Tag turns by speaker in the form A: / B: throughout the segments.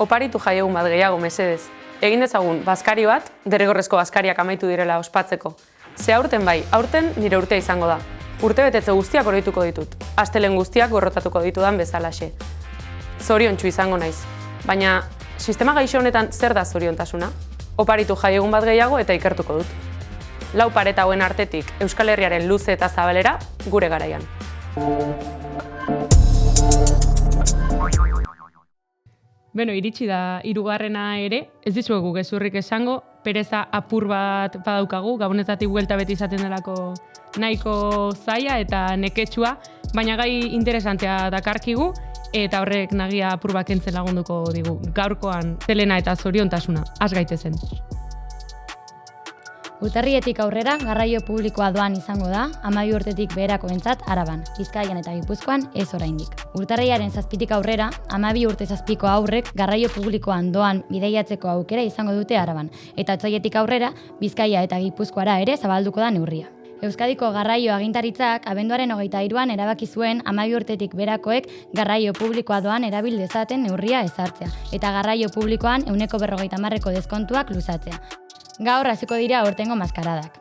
A: Oparitu jaiegun bat gehiago, mesedez. Egin dezagun bazkari bat, derrigorrezko bazkariak amaitu direla ospatzeko. Ze aurten bai, aurten nire urtea izango da. Urtebetetze guztiak oroituko ditut. Astelehen guztiak gorrotatuko ditudan bezalaxe. Zoriontsu izango naiz. Baina, sistema gaixo honetan zer da zoriontasuna? Oparitu jaiegun bat gehiago eta ikertuko dut. 4 pareta hauen artetik Euskal Herriaren luze eta zabalera gure garaian.
B: Beno, iritsi da 3. ere, ez dizuegu gezurrik esango, pereza apur bat badaukagu, gabonetatik buelta beti izaten delako nahiko zaila eta neketsua, baina gai interesantea dakarkigu, eta horrek nagia apur bat kentzen lagunduko digu. Gaurkoan zelena eta zoriontasuna, has gaitezen.
C: Urtarrietik aurrera garraio publikoa doan izango da, 12 urtetik beherakoentzat Araban, Bizkaian eta Gipuzkoan ez oraindik. Urtarriaren 7tik aurrera, 12 urte 7ko haurrek garraio publikoan doan bidaiatzeko aukera izango dute Araban, eta otsailetik aurrera Bizkaia eta Gipuzkoara ere zabalduko da neurria. Euskadiko garraio agintaritzak abenduaren 23an erabaki zuen 12 urtetik berakoek garraio publikoa doan erabil dezaten neurria ezartzea, eta garraio publikoan 50% deskontuak luzatzea. Gaur hasiko dira aurtengo maskaradak.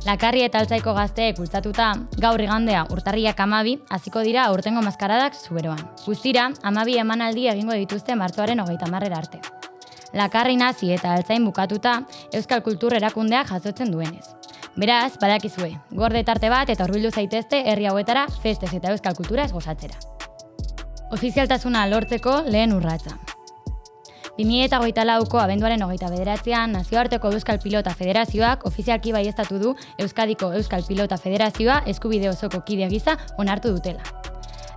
C: Lakarri eta Altzaiko gazteek bultzatuta, gaur igandea urtarriak 12 hasiko dira aurtengo maskaradak Zuberoan. Guztira, 12 emanaldi egingo dituzte martxoaren 30 arte. Lakarri nazi eta Altzain bukatuta, Euskal Kultur erakundeak jasotzen duenez. Beraz, badakizue, gorde tarte bat eta hurbildu zaitezte herri hauetara festez eta euskal kulturaz gozatzera. Ofizialtasuna lortzeko lehen urratsa. 2024ko abenduaren 29an Nazioarteko Euskal Pilota Federazioak ofizialki baieztatu du Euskadiko Euskal Pilota Federazioa eskubide osoko kide gisa onartu dutela.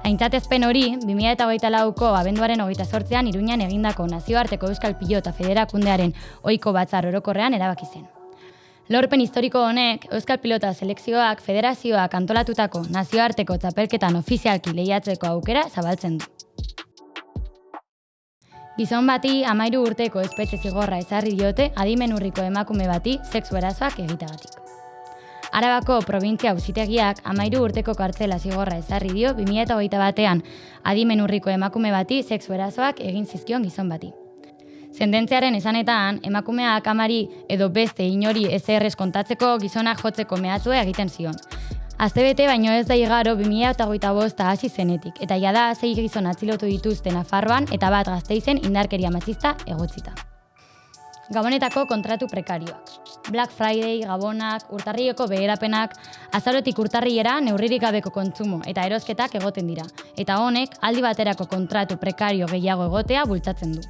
C: Aintzatezpen hori, 2024ko abenduaren 28an Iruñan egindako Nazioarteko Euskal Pilota Federakundearen ohiko batzar orokorrean erabaki zen. Lorpen historiko honek, Euskal Pilota Selekzioak federazioak antolatutako nazioarteko txapelketan ofizialki lehiatzeko aukera zabaltzen du. Gizon bati 13 urteko espetxe zigorra ezarri diote adimen urriko emakume bati sexu erasoak egiteagatik. Arabako probintzia auzitegiak 13 urteko kartzela zigorra ezarri dio 2021an adimen urriko emakume bati sexu erasoak egin zizkion gizon bati. Sententziaren esanetan, emakumeak amari edo beste inori ezer kontatzeko gizonak jotzeko mehatxua egiten zion. Astebete baino ez da igaro 2025 hasi zenetik, eta jada 6 gizon atxilotu dituzte Nafarroan eta bat Gasteizen indarkeria matxista egotzita. Gabonetako kontratu prekarioak. Black Friday, gabonak, urtarrieko beherapenak, azarotik urtarriera neurririk gabeko kontsumo eta erosketak egoten dira, eta honek aldi baterako kontratu prekario gehiago egotea bultzatzen du.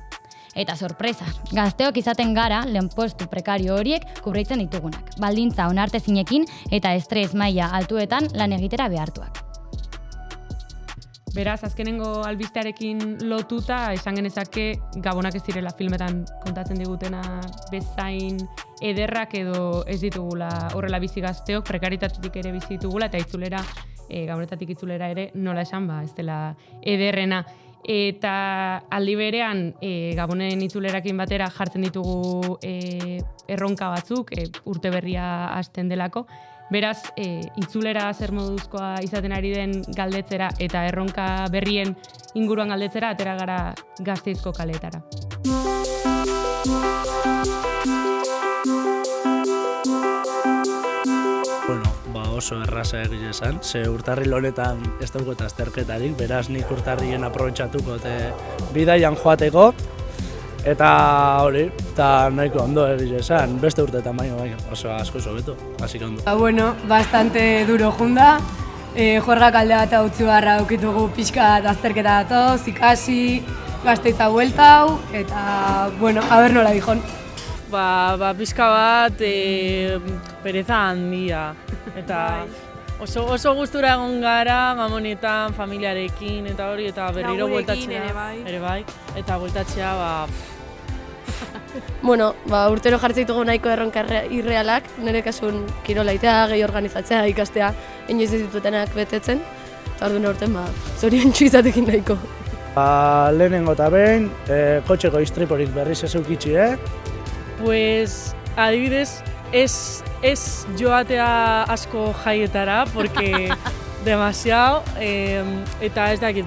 C: Eta sorpresa, gazteok izaten gara lanpostu prekario horiek kubritzen ditugunak, baldintza onartezinekin eta estres maila altuetan lan egitera behartuak.
B: Beraz, azkenengo albistearekin lotuta, esan genezake gabonak ez direla filmetan kontatzen digutena bezain ederrak edo ez ditugula horrela bizi gazteok, prekaritatetik ere bizi ditugula eta itzulera, gabonetatik itzulera ere nola esan, ez dela ederrena. Eta aldi berean gabonen itzulerakin batera jartzen ditugu erronka batzuk, urte berria hasten delako. Beraz, itzulera zer moduzkoa izaten ari den galdetzera eta erronka berrien inguruan galdetzera atera gara Gasteizko kaleetara.
D: Oso erraza egiz esan, ze urtarril honetan ez daugot azterketarik, beraz nik urtarrien aprobetxatuko bidaian joateko, eta hori, eta nahiko ondo egiz esan, beste urteetan baino oso asko sobeto, así que ondo.
E: Bueno, bastante duro junda, juergak alde bat utzi barra aukitugu pixka azterketa datoz, ikasi, Gasteiza bueltau, eta, bueno, a ber nola dijon.
F: Pixka bat pereza handia. Eta oso gustura egon gara, mamonetan, familiarekin eta hori, eta berriro bueltatzea. Ere bai. Eta bueltatzea,
G: Bueno, urtero jartzen ditugu nahiko erronka irrealak, nire kasun kirolaitea, gehi organizatzea, ikastea, inoiz ez ditutenak betetzen. Eta orduan aurten, zoriontsu izatekin nahiko.
D: Lehenengo eta behin, kotxeko istriporik berriz ez eukitzi,
F: Pues, adibidez, ez joatea asko jaietara, porque demasiado, eta ez dakit,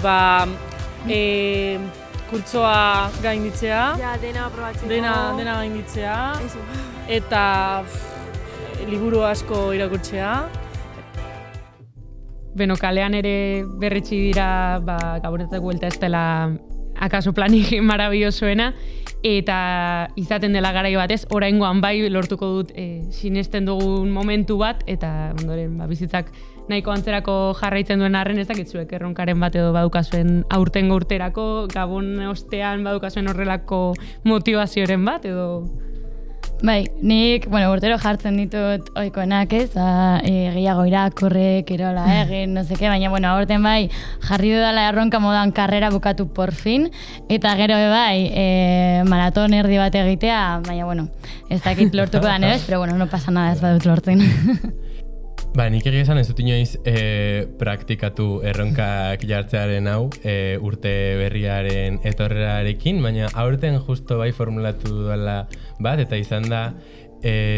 F: kurtsoa gainditzea,
H: Ja, dena aprobatzeko.
F: dena gainditzea, eta liburu asko irakurtzea.
B: Beno, kalean ere berretsi dira, Gabonetzeko buelta ez dela akaso planik marabillosoena, eta izaten dela garai batez, oraingoan bai lortuko dut sinesten dugun momentu bat, eta ondoren bizitzak nahiko antzerako jarraitzen duen arren, ez dakitzuek erronkaren bat edo badukazuen aurtengo urterako, Gabon ostean badukazuen horrelako motivazioren bat, edo...
C: Bai, nik, urtero jartzen ditut ohikoenak, ez, gehiago irakurri, kirola egin, no seke, baina, aurten bai, jarri dudala erronka modan karrera bukatu por fin, eta gero bai, maraton erdi bat egitea, baina, ez dakit lortuko da nire, pero no pasa nada ez badut lortzen.
I: Nik egia esan ez dut inoiz praktikatu erronkak jartzearen hau urte berriaren etorrerarekin, baina aurten justo bai formulatu duela bat, eta izan da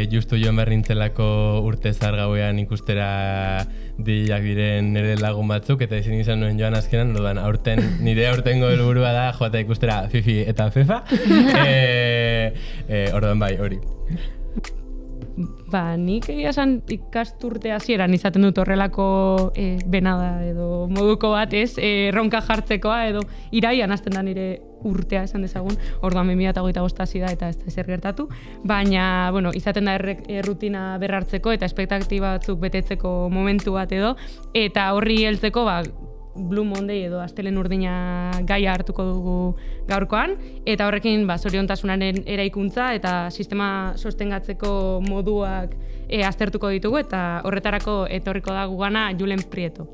I: justu joan behar nintzelako urte zar gauean ikustera dilak diren nire lagun batzuk, eta ezin izan nuen joan azkenan, nire aurtengo helburua da joatea ikustera Fifi eta Fefa, orduan bai, hori.
B: Nik egia esan ikasturte hasieran izaten dut horrelako benada edo moduko bat ez, erronka jartzekoa edo iraian hasten da nire urtea esan dezagun, orduan 2025 hasi da eta ez da ezer gertatu, baina izaten da errutina berrartzeko eta espektaktiba batzuk betetzeko momentu bat edo, eta horri heltzeko Blue Monday edo astelen urdina gaia hartuko dugu gaurkoan, eta horrekin zoriontasunaren eraikuntza eta sistema sostengatzeko moduak aztertuko ditugu, eta horretarako etorriko da gugana Julen Prieto.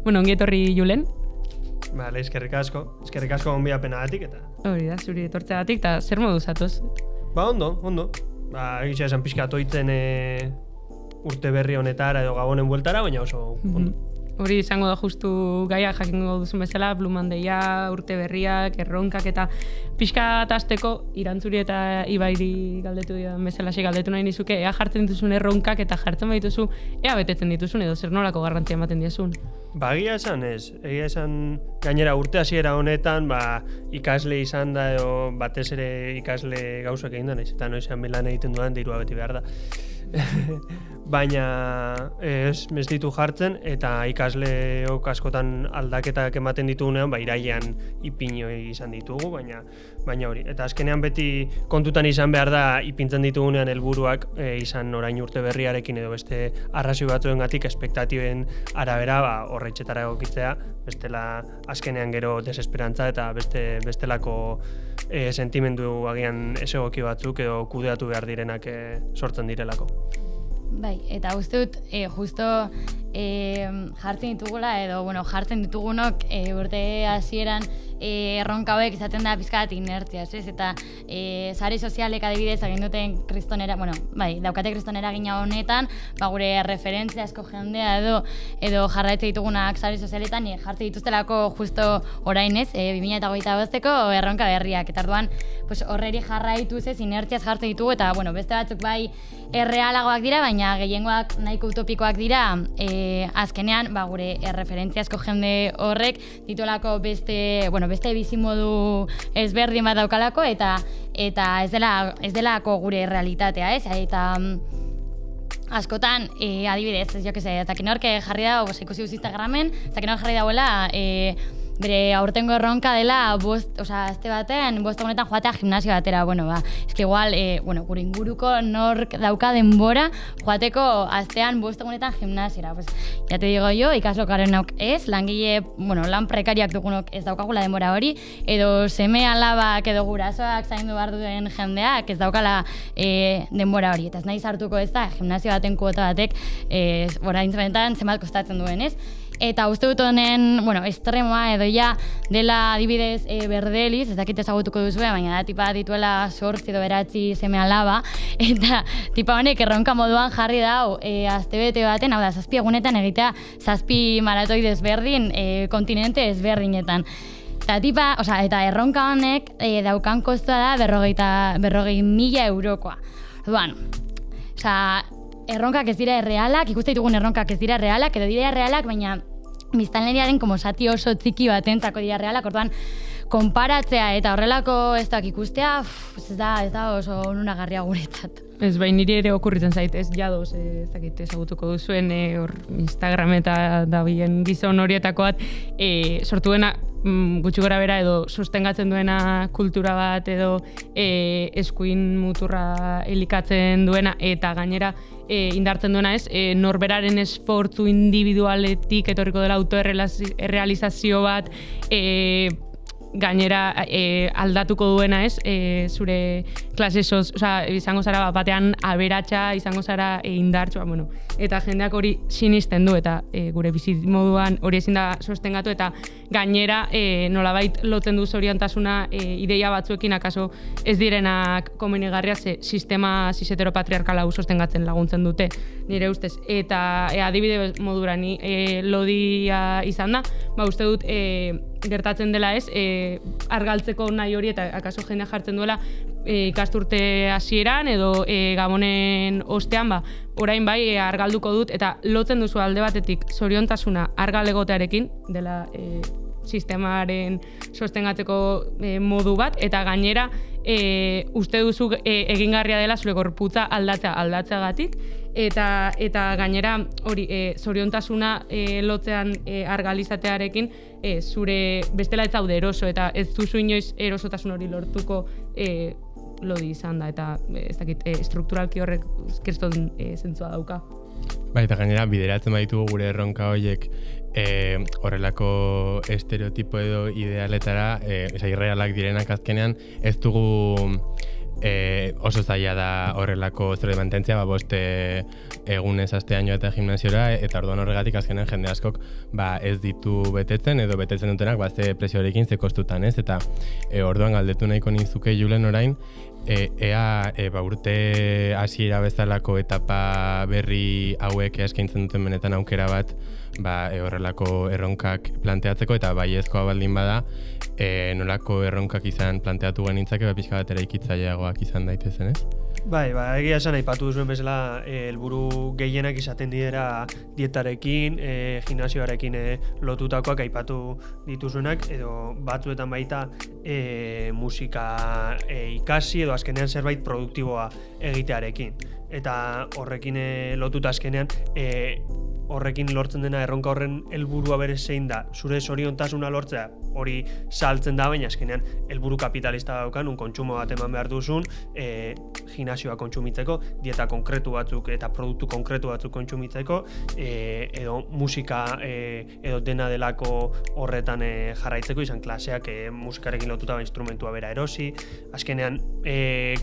B: Ongi etorri Julen.
J: Bale, eskerrik asko gonbidapenagatik eta...
B: Hori da, zuri etortzeagatik, eta zer modu zatoz?
J: Ondo. Egitza esan pixka toitzen urte berri honetara edo Gabonen bueltara, baina oso ondo.
B: Hori izango da justu gaia jakingo duzun bezala, Blue Monday-a, urte berriak, erronkak eta pixka atasteko Irantzuri eta Ibairi galdetu dian bezala galdetu nahi nizuke, ea jartzen dituzun erronkak eta jartzen badituzu, ea betetzen dituzun edo zer nolako garrantzia ematen diazun.
J: Egia esan ez, gainera urte hasiera honetan ikasle izan da edo batez ere ikasle gauzak egin da naiz, eta noizean bilan egiten dudan dirua beti behar da. Baina ez ditu jartzen eta ikasleok askotan aldaketak ematen ditugunean irailean ipinoi izan ditugu, baina hori. Eta azkenean beti kontutan izan behar da ipintzen ditugunean helburuak izan orain urte berriarekin edo beste arrazoi batzuengatik espektatiben arabera horretxetara egokitzea, bestela azkenean gero desesperantza eta bestelako sentimendu agian ez egoki batzuk edo kudeatu behar direnak sortzen direlako.
C: Bai, eta uste dut, justo jartzen ditugula, edo, jartzen ditugunok urte hasieran erronka hauek izaten da pizkat inertziaz, ez? Eta sare sozialek adibidez egin duten kristonera, daukate kristonera gina honetan, gure referentzia asko jendea edo jarraitze ditugunak sare sozialetan jartze dituztelako justo orain ez, 2025ko erronka berriak, eta orduan horreri jarraituz ez inertziaz jartzen ditugu, eta beste batzuk bai errealagoak dira, baina gehiengoak nahiko utopikoak dira, azkenean gure erreferentziazko jende horrek ditolako beste bizimodu ezberdin bat daukalako eta ez delako gure realitatea, ez? Eta askotan, adibidez, zakin horke jarri dago, ikusi duz Instagramen, zakin hor jarri dagoela, bere aurtengo erronka dela, azte batean, 5 egunetan joatea gimnasio batera, eski igual, gure inguruko nork dauka denbora, joateko aztean 5 egunetan gimnasiora. Ya te digo yo, ikaslo garenok ez, langile, lan prekariak dugunok ez daukagula denbora hori, edo seme alabak edo gurasoak zaindu behar duen jendeak ez daukala denbora hori. Eta ez nahi sartuko ez da, gimnasio baten kuota batek, orain zenetan zenbat kostatzen duen ez. Eta uste dut honen, estremoa edo ja dela adibidez Berdeliz, ez dakit ezagutuko duzue, baina da tipa dituela 8 edo 9 seme alaba, eta tipa honek erronka moduan jarri dau astebete baten, hau da, 7 egunetan egitea 7 maratoi desberdin kontinente ezberdinetan. Eta tipa, eta erronka honek daukan kostoa da 40.000 eurokoa. Orduan, erronkak ez dira errealak, ikuste ditugun erronkak ez dira errealak, edo dira errealak, baina biztanleriaren como zati oso txiki batentzako dira errealak, orduan konparatzea eta horrelako ez da ikustea, ez da oso onunagarria guretzat.
B: Ez, bai, niri ere okurritzen zait, ez jadoz, ez dakit ezagutuko duzuen, hor Instagram eta dabien gizon horietako bat, sortu dena gutxi gora bera edo sostengatzen duena kultura bat edo eskuin muturra elikatzen duena eta gainera indartzen duena ez, norberaren esfortzu individualetik etorriko dela autoerrealizazio bat, gainera aldatuko duena ez, zure klase izango zara batean aberatsa, izango zara indartsua, bueno, eta jendeak hori sinisten du eta gure bizimoduan hori ezin da sostengatu eta gainera nolabait lotzen du zoriontasuna ideia batzuekin akaso ez direnak komenigarria ze sistema cis-heteropatriarkal hau sostengatzen laguntzen dute nire ustez eta adibide modura ni lodia izan da, uste dut gertatzen dela ez, argaltzeko nahi hori eta akaso jendea jartzen duela ikasturte hasieran edo gabonen ostean, orain bai argalduko dut eta lotzen duzu alde batetik zoriontasuna argal egotearekin dela sistemaren sostengatzeko modu bat eta gainera uste duzu egingarria dela zure gorputza aldatzeagatik eta gainera hori zoriontasuna lotzean argalizatearekin zure bestela ez zaude eroso eta ez duzu inoiz erosotasun hori lortuko lodi izan da eta ez dakit strukturalki horrek kriston zentzua dauka.
I: Bai, eta gainera bideratzen baditugu gure erronka horiek horrelako estereotipo edo idealetara, irrealak direnak azkenean, ez dugu oso zaila da horrelako zure mantentzea, bost egunez astean joa eta gimnasiora, eta orduan horregatik azkenean jende askok ez ditu betetzen, edo betetzen dutenak ze presioarekin, ze kostutan, ez? Eta orduan galdetu nahiko nizuke Julen orain, ea urte hasiera bezalako etapa berri hauek eskaintzen duten benetan aukera bat horrelako erronkak planteatzeko eta baiezkoa baldin bada nolako erronkak izan planteatu genitzake pixka bat eraikitzaileagoak izan daitezen, ez?
J: Bai, egia esan aipatu duzuen bezala helburu gehienak izaten dira dietarekin, gimnasioarekin lotutakoak aipatu dituzuenak edo batzuetan baita musika ikasi edo azkenean zerbait produktiboa egitearekin. Eta horrekin lotuta azkenean horrekin lortzen dena erronka horren helburua bere zein da, zure zoriontasuna lortzea hori saltzen da, baina azkenean helburu kapitalista daukan, kontsumo bat eman behar duzun, gimnasioa kontsumitzeko, dieta konkretu batzuk eta produktu konkretu batzuk kontsumitzeko, edo musika edo dena delako horretan jarraitzeko, izan klaseak musikarekin lotuta instrumentua bera erosi, azkenean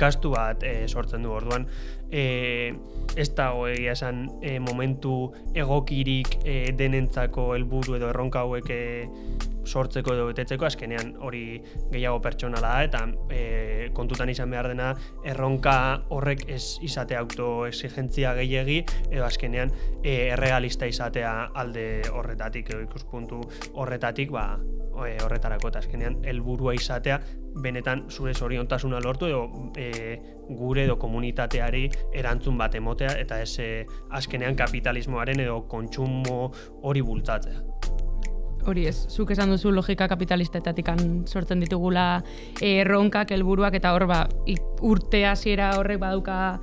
J: gastu bat sortzen du orduan, ez dago egia esan momentu egokirik denentzako helburu edo erronka hauek sortzeko edo betetzeko, azkenean hori gehiago pertsonala da eta kontutan izan behar dena erronka horrek ez izatea autoexigentzia gehiegi edo azkenean errealista izatea alde horretatik edo ikuspuntu horretatik horretarako eta azkenean helburua izatea benetan zure zoriontasuna lortu edo gure edo komunitateari erantzun bat emotea eta ez azkenean kapitalismoaren edo kontsumo hori bultzatzea.
B: Hori ez, zuk esan duzu logika kapitalistetatik sortzen ditugula erronkak, helburuak eta hor urte hasiera horrek baduka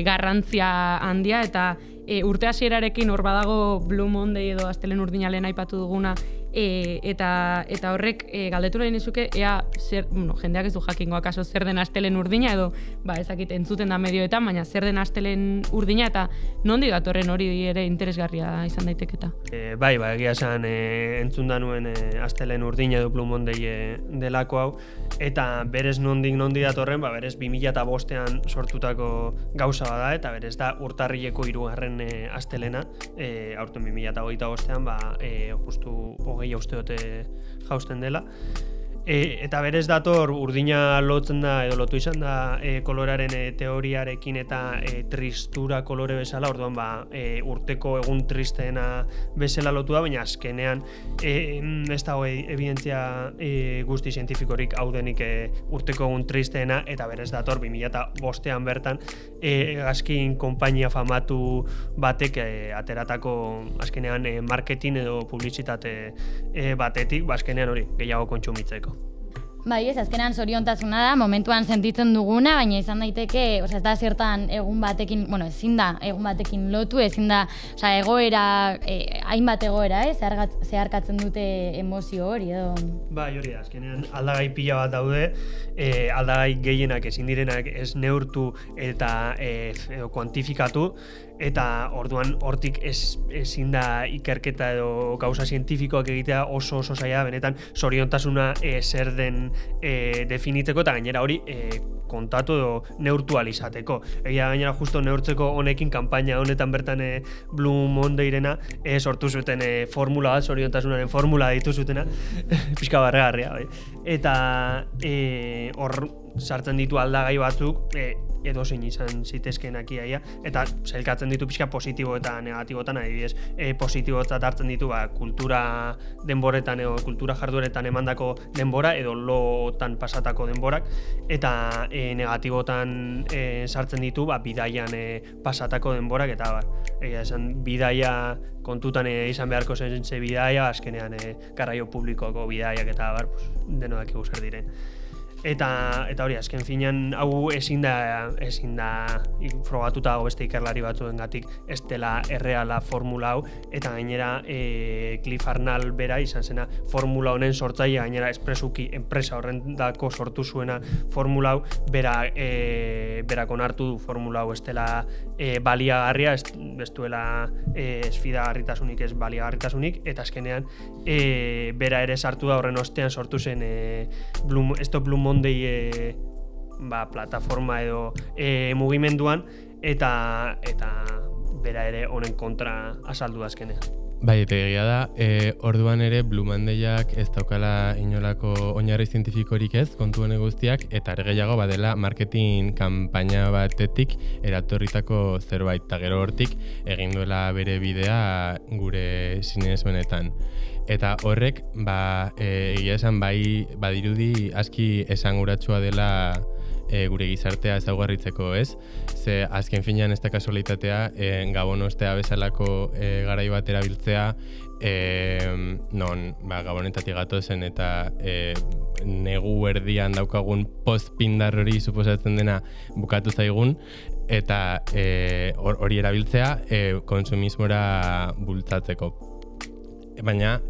B: garrantzia handia eta urte hasierarekin hor badago Blue Monday edo Astelehen Urdinalen aipatu duguna eta horrek galdetu nahi nizuke ea jendeak ez du jakingo akaso zer den Astelehen Urdina edo ezakit entzuten da medioetan, baina zer den Astelehen Urdina eta nondik datorren hori ere interesgarria izan daiteketa.
J: Bai, egia esan entzun da nuen Astelehen Urdina edo Blue Monday delako hau eta berez nondik datorren, berez 2005ean sortutako gauza bada eta berez da urtarrileko 3. astelena, aurten 2025ean justu 20 uste dute jausten dela. Eta berez dator urdina lotzen da edo lotu izan da koloraren teoriarekin eta tristura kolore bezala, orduan urteko egun tristeena bezala lotu da, baina azkenean ez dago evidentzia guzti zientifikorik hau denik urteko egun tristeena, eta berez dator 2005an bertan hegazkin konpainia famatu batek ateratako azkenean marketing edo publizitate batetik, azkenean hori gehiago kontsumitzeko.
C: Bai, ez, azkenan zoriontasuna da, momentuan sentitzen duguna, baina izan daiteke, ez da zertan egun batekin, ezin da egun batekin lotu, ezin da, egoera, hainbat egoera, zeharkatzen dute emozio hori edo.
J: Bai, hori da, azkenean aldagai pila bat daude, aldagai gehienak ezin direnak ez neurtu eta kuantifikatu, eta orduan hortik ezin da ikerketa edo gauza zientifikoak egitea oso zaila, benetan zoriontasuna zer den definitzeko eta gainera hori kontatu edo neurtu alizateko. Egia gainera justo neurtzeko honekin kanpaina honetan bertan Blue Mondayrena sortu zuten formula bat, zoriontasunaren formula ditu zutena, pixka barregarria. Eta hor sartzen ditu aldagai batzuk, edozein izan zitezkeenak iaia, eta sailkatzen ditu pixka positibo eta negatibotan, adibidez, positibotzat hartzen ditu kultura denboretan edo kultura jardueretan emandako denbora edo lotan pasatako denborak, eta negatibotan sartzen ditu bidaian pasatako denborak, eta esan bidaia kontutan izan beharko zen bidaia, azkenean garraio publikoko bidaiak eta denodak zer diren. Eta hori, azken finean hau ezin da frogatuta dago beste ikerlari batzuengatik ez dela erreala formula hau, eta gainera Cliff Arnall bera izan zena formula honen sortzaile, gainera espresuki enpresa horrendako sortu zuena formula hau, berak onartu du formula hau ez dela baliagarria, ez duela fidagarritasunik ez baliagarritasunik, eta azkenean bera ere sartu da horren ostean sortu zen Blue Monday plataforma edo mugimenduan, eta bera ere honen kontra azaldu azkenean.
I: Bai, eta egia da, orduan ere Blue Mondayak ez daukala inolako oinarri zientifikorik ez, kontu hone guztiak, eta ere gehiago badela marketing kanpaina batetik eratorritako zerbait, eta gero hortik egin duela bere bidea gure sinesmenetan. Eta horrek, egia esan badirudi aski esanguratsua dela gure gizartea ezaugarritzeko, ez? Ze azken finean ez da kasualitatea Gabon ostea bezalako garai bat erabiltzea non Gabonetatik gatozen eta negu erdian daukagun post-pindar hori suposatzen dena bukatu zaigun, eta hori erabiltzea konsumismora bultzatzeko. Baina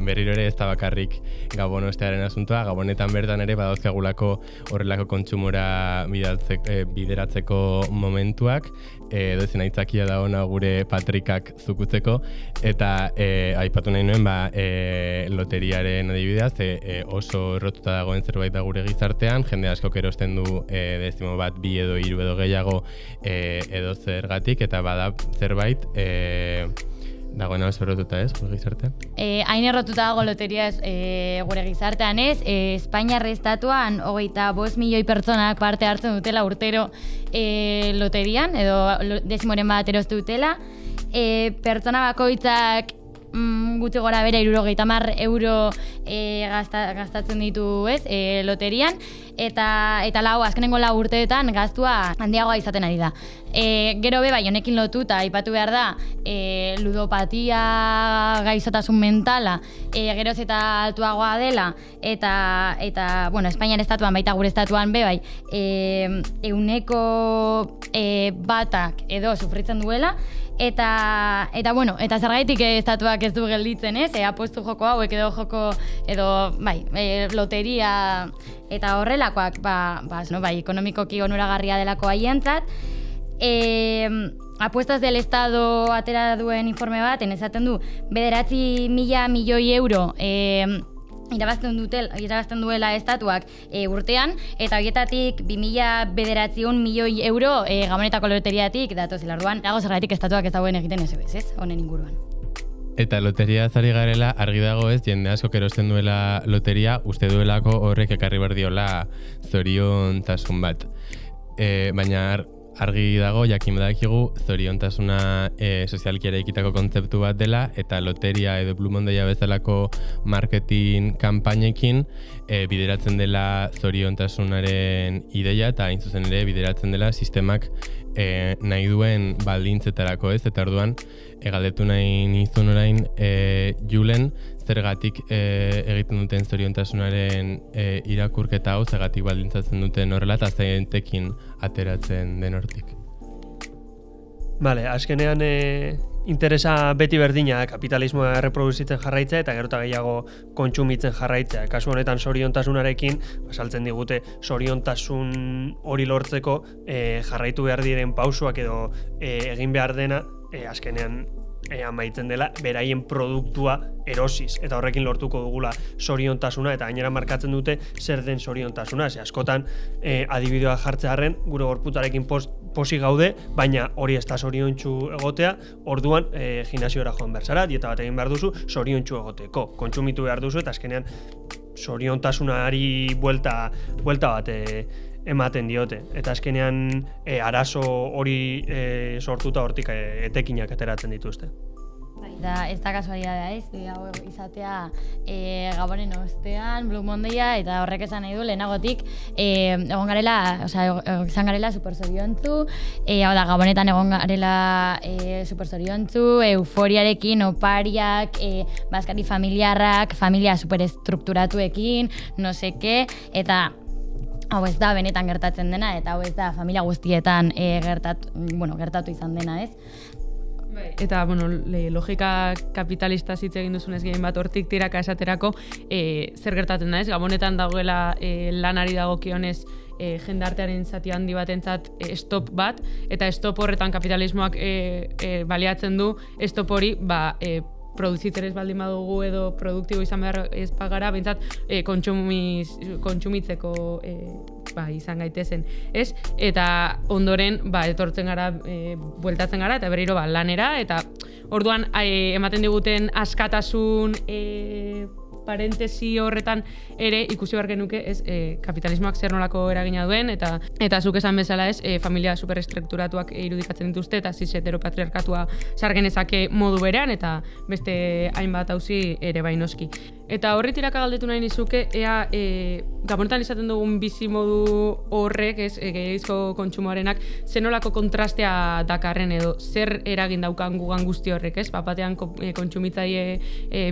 I: berriro ere ez da bakarrik Gabon ostearen asuntoa, Gabonetan bertan ere badauzkagulako horrelako kontsumora bideratzeko momentuak, edozein aitzakia da ona gure patrikak zukutzeko, eta aipatu nahi nuen loteriaren adibidez, oso errotuta dagoen zerbait da gure gizartean, jende askok erosten du dezimo bat, 2 edo 3 edo gehiago edo zergatik, eta bada zerbait dagoena oso errotuta ez, gure gizartean?
C: Hain errotuta dago loteria gure gizartean ez, Espainiar estatuan 25 milioi pertsonak parte hartzen dutela urtero loterian, edo dezimoren bat erostu dutela, pertsona bakoitzak gutxi gora bera 70 euro gastatzen ditu ez, loterian, eta azkenengo 4 urteetan gastua handiagoa izaten ari da. Gero bai, honekin lotuta aipatu behar da, ludopatia gaixotasun mentala geroz eta altuagoa dela, eta Espainiar estatuan, baita gure estatuan bai, 100 batak edo sufritzen duela, eta zergaitik estatuak ez du gelditzen, ez? Apostu joko hauek edo loteria eta horrelakoak, ekonomikoki onuragarria delako haientzat. Apuestas del Estado atera duen informe baten esaten du 9.000 milioi euro irabazten duela estatuak urtean, eta horietatik 2.900 milioi euro Gabonetako loteriatik datozela. Orduan, dago zergatik estatuak ez dagoen egiten ez honen inguruan.
I: Eta loteria zari garela, argi dago ez, jende asko erosten duela loteria, uste duelako horrek ekarri behar diola zoriontasun bat. Baina argi dago, jakin badakigu, zoriontasuna sozialki eraikitako kontzeptu bat dela, eta loteria edo Blue Monday bezalako marketing kanpainekin bideratzen dela zoriontasunaren ideia, eta hain zuzen ere bideratzen dela sistemak nahi duen baldintzetarako ez, eta orduan galdetu nahi nizun orain Julen, zergatik egiten duten zoriontasunaren irakurketa hau, zergatik baldintzatzen duten horrela, eta zeintekin ateratzen den hortik.
J: Bale, azkenean interesa beti berdina kapitalismoa erreproduzitzen jarraitzea eta gero eta gehiago kontsumitzen jarraitzea. Kasu honetan zoriontasunarekin saltzen digute zoriontasun hori lortzeko jarraitu behar diren pausuak edo egin behar dena azkenean amaitzen dela beraien produktua erosiz eta horrekin lortuko dugula zoriontasuna eta gainera markatzen dute zer den zoriontasuna. Askotan adibidea jartzearren gure gorputzarekin posi gaude, baina hori ez da zoriontsu egotea, orduan gimnasiora joan behar zara, dieta bat egin behar duzu zoriontsu egoteko. Kontsumitu behar duzu eta azkenean zoriontasunari buelta bat ematen diote. Eta azkenean arazo hori sortuta hortik etekinak ateratzen dituzte.
C: Eta ez da kasualitatea ez, hau izatea Gabonen ostean, Blue Monday-a, eta horrek esan nahi du lehenagotik egon garela, izan garela super zoriontzu, hau da, Gabonetan egon garela super zoriontzu, euforiarekin, opariak, bazkari familiarrak, familia superestrukturatuekin, no seke, eta hau ez da benetan gertatzen dena, eta hau ez da familia guztietan gertatu izan dena, ez?
B: Eta, logika kapitalista hitz egin duzunez gehien bat hortik tiraka esaterako, zer gertatzen da ez? Gabonetan dagoela lanari dagokionez jendartearen zati handi batentzat stop bat, eta stop horretan kapitalismoak baliatzen du stop hori, produzitzen ez baldin badugu edo produktibo izan behar ez pagara, behintzat kontsumitzeko izan gaitezen, ez? Eta ondoren etortzen gara, bueltatzen gara, eta berriro lanera, eta orduan ematen diguten askatasun parentesi horretan ere ikusi behar genuke ez kapitalismoak zer nolako eragina duen eta zuk esan bezala ez familia superestrukturatuak irudikatzen dituzte eta cis heteropatriarkatua sargenezake modu berean eta beste hainbat auzi ere noski. Eta horri tiraka galdetu nahi nizuke ea Gabonetan izaten dugun bizi modu horrek ez gehiagizko kontsumoarenak zer nolako kontrastea dakarren edo zer eragin daukan gugan guzti horrek ez batean kontsumitzaile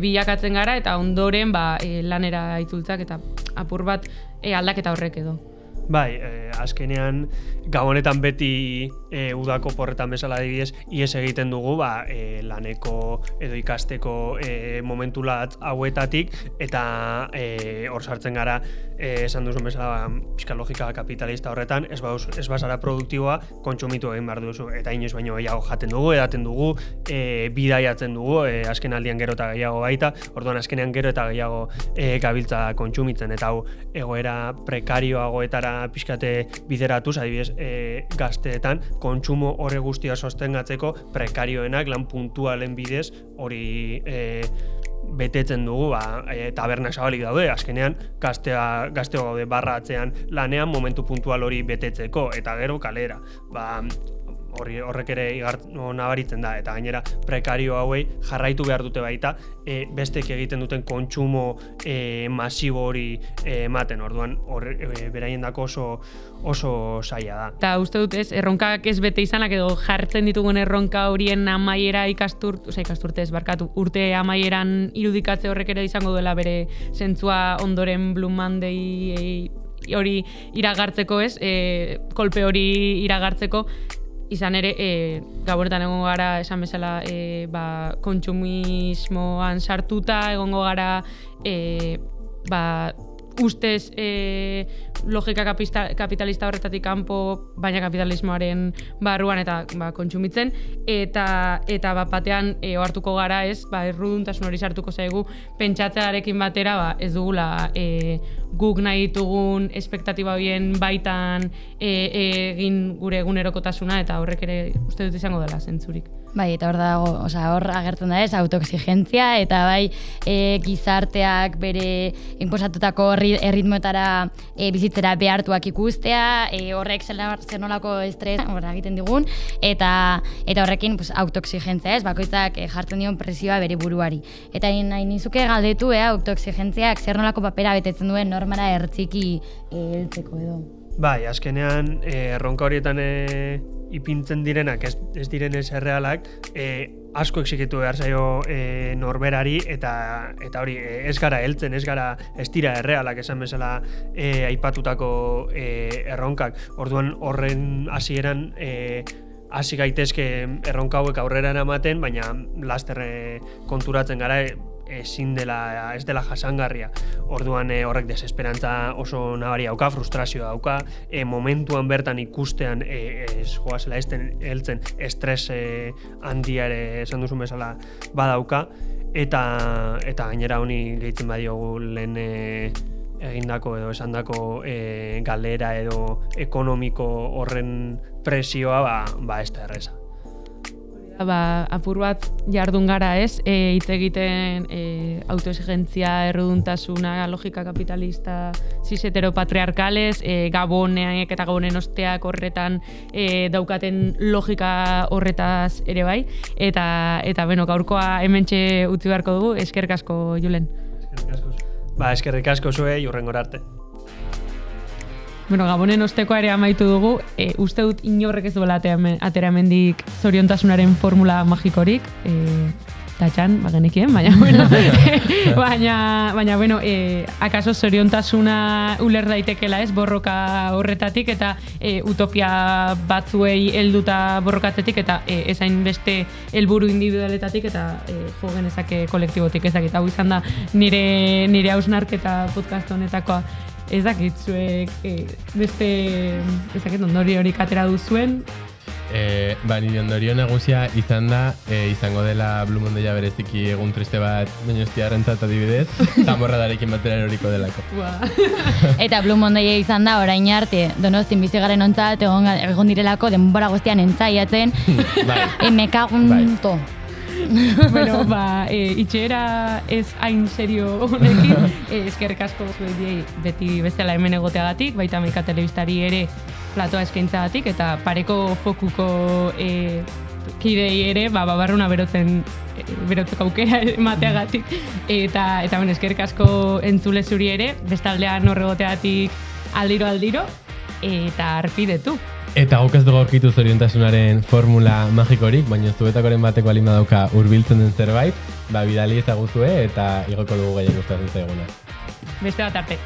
B: bilakatzen gara eta ondoren lanera itzultzak eta apur bat aldaketa horrek edo.
J: Bai, azkenean Gabonetan beti udako porretan bezala adibidez ihes egiten dugu laneko edo ikasteko momentu lat hauetatik eta hor sartzen gara esan duzun bezala pixka logika kapitalista horretan ez bazara produktiboa kontsumitu egin behar duzu eta inoiz baino gehiago jaten dugu, edaten dugu, bidaiatzen dugu, azken aldian gero eta gehiago baita, orduan azkenean gero eta gehiago gabiltza kontsumitzen eta hau egoera prekarioagoetara pixkate bideratuz, adibidez gazteetan, kontsumo horre guztia sostengatzeko prekarioenak lan puntualen bidez hori betetzen dugu, taberna zabalik daude, azkenean gazteo gaude barra atzean lanean momentu puntual hori betetzeko, eta gero kalera. Horrek ere nabaritzen da, eta gainera prekario hauei jarraitu behar dute baita bestek egiten duten kontsumo masibo hori ematen, orduan beraiendako oso zaila da.
B: Eta uste dut ez, erronkak ez bete izanak edo jartzen ditugun erronka horien amaiera ikasturte ez barkatu, urte amaieran irudikatze horrek ere izango duela bere zentzua ondoren Blue Monday hori iragartzeko ez, kolpe hori iragartzeko, izan ere, Gabonetan egongo gara, esan bezala, kontsumismoan sartuta, egongo gara, ustez logika kapitalista horretatik kanpo, baina kapitalismoaren barruan eta kontsumitzen, eta batean ohartuko gara ez, erruduntasun hori sartuko zaigu, pentsatzearekin batera ez dugula guk nahi ditugun espektatiba horien baitan egin gure egunerokotasuna eta horrek ere uste dut izango dela zentzurik.
C: Bai, eta hor dago, hor agertzen da ez, autoexigentzia, eta bai, gizarteak bere inposatutako erritmoetara bizitzera behartuak ikustea, horrek zer nolako estres egiten digun, eta horrekin autoexigentzia ez, bakoitzak jartzen dion presioa bere buruari. Eta nahi nizuke galdetu, autoexigentziak zer nolako papera betetzen duen normara ertziki heltzeko edo.
J: Bai, azkenean, erronka horietan ipintzen direnak, ez direnez errealak, asko exigitu behar zaio norberari, eta hori, ez gara heltzen, ez dira errealak esan bezala aipatutako erronkak. Orduan horren hasieran hasi gaitezke erronka hauek aurrera eramaten, baina laster konturatzen gara ez dela jasangarria. Orduan horrek desesperantza oso nabari dauka, frustrazioa dauka, momentuan bertan ikustean ez joazela heltzen estres handia ere esan duzun bezala badauka, eta gainera honi gehitzen badiogu lehen egindako edo esandako galera edo ekonomiko horren presioa, ez da erreza.
B: Apur bat jardun gara ez, hitz egiten autoexigentzia, erruduntasuna, logika kapitalista, cis heteropatriarkales, gaboneak eta gabonen osteak horretan daukaten logika horretaz ere bai, eta gaurkoa hementxe utzi beharko dugu, eskerrik asko, Julen.
J: Eskerrik asko zuei, hurrengora arte.
B: Gabonen ostekoa ere amaitu dugu, uste dut inorrek ez duela atera hemendik zoriontasunaren formula magikorik, tatxan, genekien, baina, akaso zoriontasuna uler daitekela ez, borroka horretatik, eta utopia batzuei helduta borrokatzetik, eta ezain beste helburu individualetatik, eta jo genezake kolektibotik ezakit. Hau izan da nire hausnarketa podcast honetakoa. Ez dakit, zuek beste ondoriorik atera duzuen?
I: Nire ondorio nagusia izan da, izango dela Blue Mondaya bereziki egun triste bat Donostiarrentzat adibidez, Zamorradarekin batera eroriko delako.
C: Eta Blue Mondaya izan da, orain arte, Donostin bizi garen ontzat, egon direlako denbora guztian entzaiatzen, mekagunto.
B: Itxera ez hain serio honekin, eskerrik asko zuei beti bezala hemen egoteagatik, baita Amerika Telebistari ere platoa eskaintzagatik, eta pareko fokuko kidei ere, babarruna berotzeko aukera emateagatik, eta eskerrik asko entzule zuri ere, bestaldean horregoteagatik aldiro, eta arpidetu.
I: Eta guk ez dugu aurkitu zoriontasunaren formula magikorik, baina zuetakoren bateko balin badauka hurbiltzen den zerbait, bidali ezaguzue eta igoko dugu gehien gustatzen zaiguna.
B: Beste bat arte.